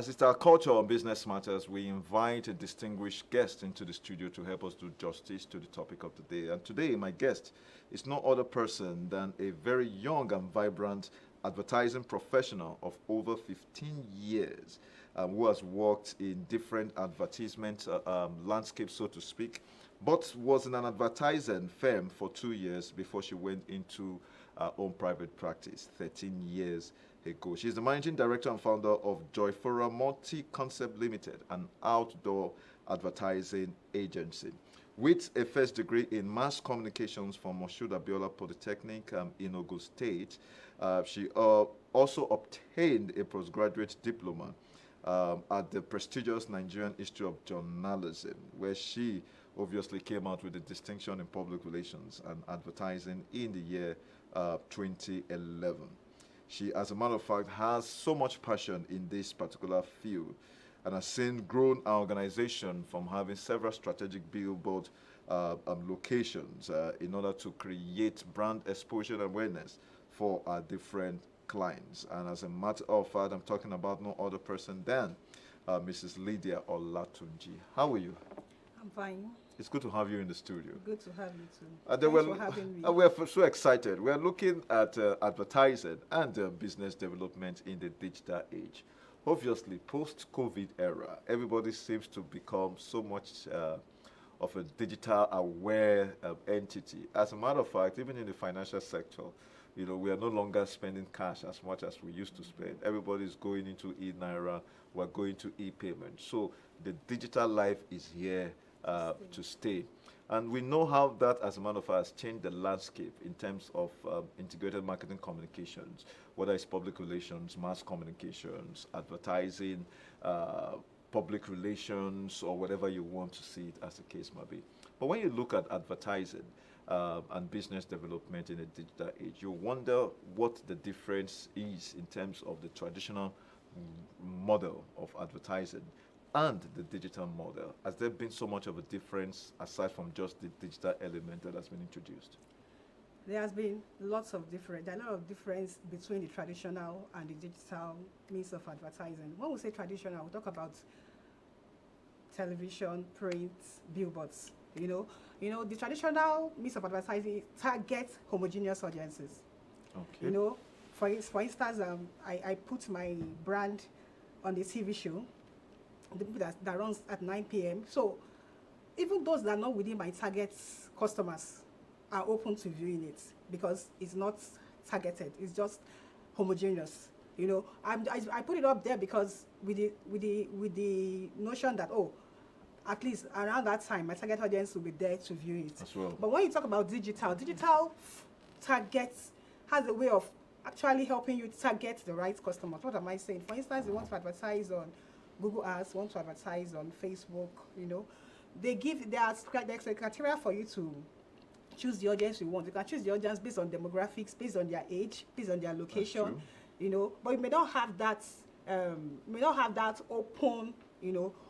As it's our culture on Business Matters, we invite a distinguished guest into the studio to help us do justice to the topic of the day. And today, my guest is no other person than a very young and vibrant advertising professional of over 15 years, who has worked in different advertisement landscapes, so to speak, but was in an advertising firm for 2 years before she went into her own private practice 13 years ago. She's the managing director and founder of Joyfora Multi-Concept Limited, an outdoor advertising agency. With a first degree in mass communications from Moshood Abiola Polytechnic in Ogun State, she also obtained a postgraduate diploma at the prestigious Nigerian Institute of Journalism, where she obviously came out with a distinction in public relations and advertising in the year 2011. She, as a matter of fact, has so much passion in this particular field and has seen grown our organization from having several strategic billboard locations in order to create brand exposure and awareness for our different clients. And as a matter of fact, I'm talking about no other person than Mrs. Lydia Olatunji. How are you? I'm fine. It's good to have you in the studio. Good to have you too. Thanks for having me. We're so excited. We're looking at advertising and business development in the digital age. Obviously, post-COVID era, everybody seems to become so much of a digital aware entity. As a matter of fact, even in the financial sector, you know, we are no longer spending cash as much as we used to spend. Everybody's going into e-naira. We're going to e-payment. So the digital life is here to stay. And we know how that, as a matter of fact, has changed the landscape in terms of integrated marketing communications, whether it's public relations, mass communications, advertising, public relations, or whatever you want to see it as the case might be. But when you look at advertising and business development in a digital age, you wonder what the difference is in terms of the traditional model of advertising and the digital model. Has there been so much of a difference aside from just the digital element that has been introduced? There has been lots of difference. There are a lot of difference between the traditional and the digital means of advertising. When we say traditional, we talk about television, print, billboards. You know, the traditional means of advertising targets homogeneous audiences. Okay. You know, for instance, I put my brand on the TV show, the people that runs at 9 p.m. So even those that are not within my target customers are open to viewing it because it's not targeted. It's just homogeneous. You know, I put it up there because with the notion that, oh, at least around that time, my target audience will be there to view it. As well. But when you talk about digital targets has a way of actually helping you target the right customers. What am I saying? For instance, you want to advertise on Google Ads, want to advertise on Facebook, you know, there's criteria for you to choose the audience you want. You can choose the audience based on demographics, based on their age, based on their location, you know, but you may not have that open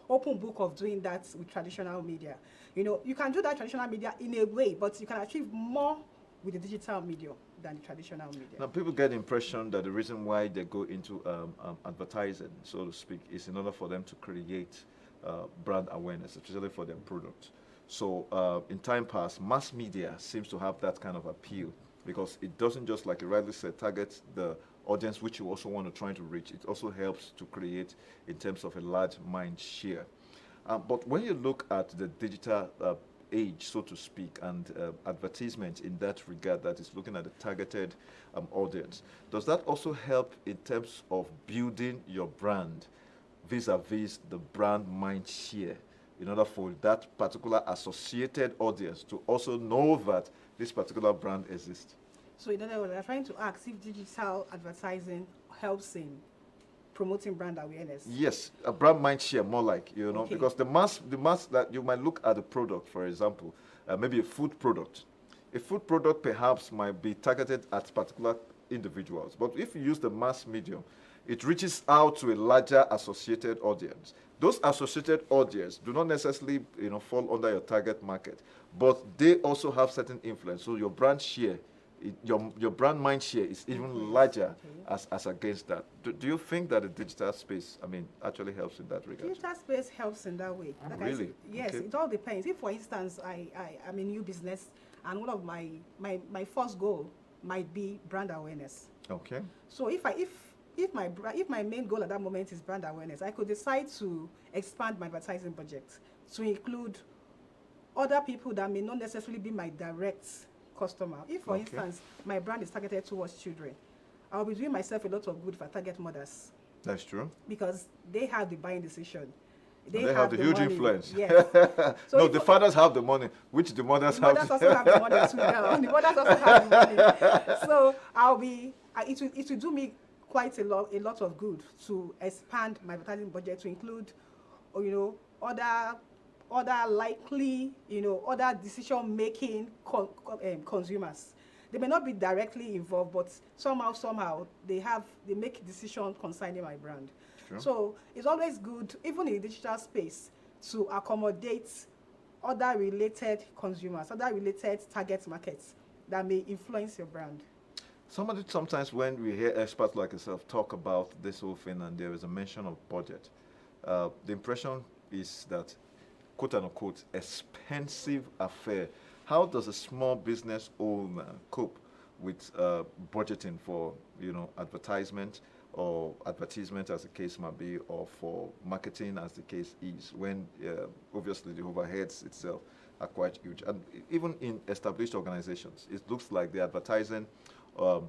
book of doing that with traditional media. You know, you can do that traditional media in a way, but you can achieve more with the digital medium than the traditional media. Now, people get the impression that the reason why they go into advertising, so to speak, is in order for them to create brand awareness, especially for their product. So in time past, mass media seems to have that kind of appeal because it doesn't just, like you rightly said, target the audience which you also want to try to reach. It also helps to create in terms of a large mind share. But when you look at the digital age, so to speak, and advertisement in that regard that is looking at the targeted audience, does that also help in terms of building your brand vis-a-vis the brand mind share in order for that particular associated audience to also know that this particular brand exists? So in other words, I'm trying to ask if digital advertising helps in promoting brand awareness. Yes, a brand mind share, more like, you know, Okay. because the mass that you might look at the product, for example, maybe a food product. A food product perhaps might be targeted at particular individuals, but if you use the mass medium, it reaches out to a larger associated audience. Those associated audience do not necessarily, fall under your target market, but they also have certain influence. So your brand share your brand mind share is even larger as against that. Do you think that the digital space, actually helps in that regard? Digital space helps in that way. Like Really? Yes, Okay. it all depends. If, for instance, I'm a new business and one of my first goal might be brand awareness. Okay. So if my main goal at that moment is brand awareness, I could decide to expand my advertising budget to include other people that may not necessarily be my direct customer. If, for instance, my brand is targeted towards children, I'll be doing myself a lot of good if I target mothers. That's true. Because they have the buying decision. They have the huge money. influence. Yes. So no, the fathers have the money, which the mothers have. The mothers also have the money too now. The mothers also have the money. So it will do me quite a lot of good to expand my advertising budget to include, other likely, other decision-making consumers. They may not be directly involved, but somehow they make decisions concerning my brand. Sure. So it's always good, even in the digital space, to accommodate other related consumers, other related target markets that may influence your brand. Sometimes when we hear experts like yourself talk about this whole thing and there is a mention of budget, the impression is that, quote unquote, expensive affair. How does a small business owner cope with budgeting for, advertisement or advertisement as the case might be, or for marketing as the case is, when obviously the overheads itself are quite huge? And even in established organizations, it looks like the advertising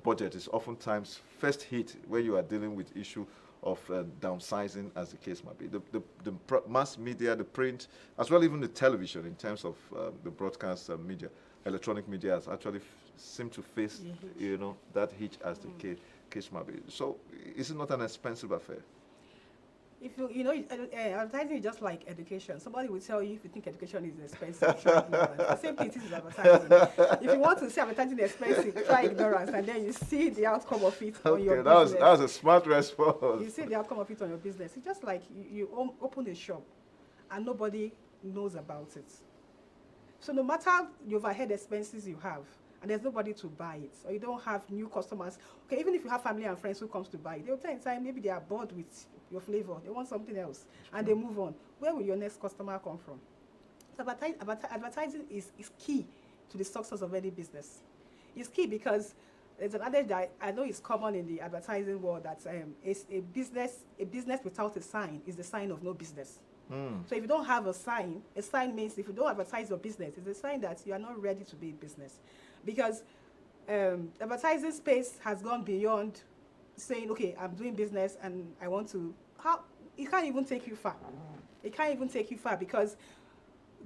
budget is oftentimes first hit when you are dealing with issue of downsizing, as the case might be. The mass media, the print, as well even the television in terms of the broadcast media, electronic media has actually seemed to face, that hitch as the case might be. So is it not an expensive affair? If advertising is just like education. Somebody will tell you if you think education is expensive, try ignorance. The same thing is advertising. If you want to see advertising expensive, try ignorance, and then you see the outcome of it on your business. That was a smart response. You see the outcome of it on your business. It's just like you open a shop, and nobody knows about it. So no matter the overhead expenses you have, and there's nobody to buy it, or you don't have new customers. Okay, even if you have family and friends who comes to buy it, they'll tell you in time maybe they are bored with your flavor, they want something else, and they move on. Where will your next customer come from? So advertising is key to the success of any business. It's key because there's an adage that I know is common in the advertising world that a business without a sign is the sign of no business. So if you don't have a sign means if you don't advertise your business, it's a sign that you are not ready to be in business. Because advertising space has gone beyond saying, okay, I'm doing business and I want to, it can't even take you far. It can't even take you far because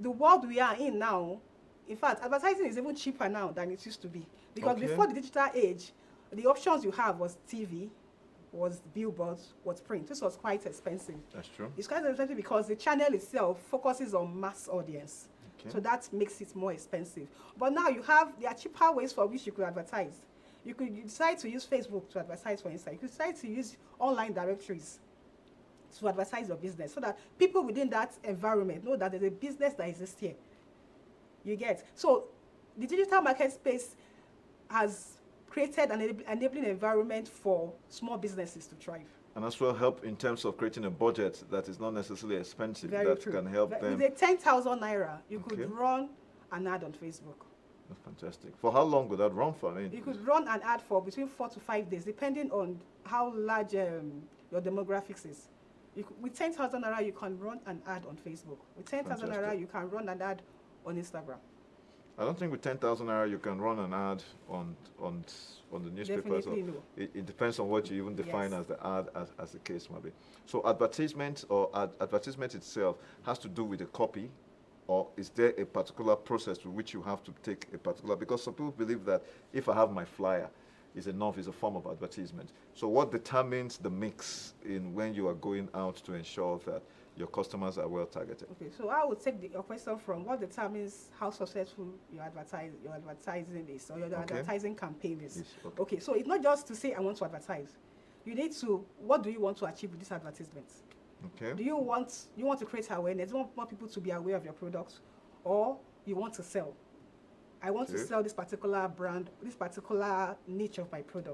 the world we are in now, in fact, advertising is even cheaper now than it used to be. Because before the digital age, the options you have was TV, was billboards, was print. This was quite expensive. That's true. It's quite expensive because the channel itself focuses on mass audience. Okay. So that makes it more expensive. But now there are cheaper ways for which you could advertise. You decide to use Facebook to advertise, for instance. You could decide to use online directories to advertise your business so that people within that environment know that there's a business that exists here. You get? So the digital market space has created an enabling environment for small businesses to thrive. And as well help in terms of creating a budget that is not necessarily expensive, that can help them. With a 10,000 naira, you could run an ad on Facebook. That's fantastic. For how long would that run for? You could run an ad for between 4 to 5 days, depending on how large your demographics is. With 10,000 naira, you can run an ad on Facebook. With 10,000 naira, you can run an ad on Instagram. I don't think with 10,000 naira you can run an ad on the newspapers. Definitely no. It depends on what you even define as the ad, as the case might be. So advertisement or advertisement itself has to do with the copy, or is there a particular process to which you have to take a particular? Because some people believe that if I have my flyer, is enough, is a form of advertisement. So what determines the mix in when you are going out to ensure that your customers are well targeted? Okay, so I would take your question from what determines how successful your advertising is, or your advertising campaign is. Yes, okay, so it's not just to say I want to advertise. You need to, what do you want to achieve with this advertisement? Okay. Do you want to create awareness? You want people to be aware of your products, or you want to sell? I want to Okay. sell this particular brand, this particular niche of my product.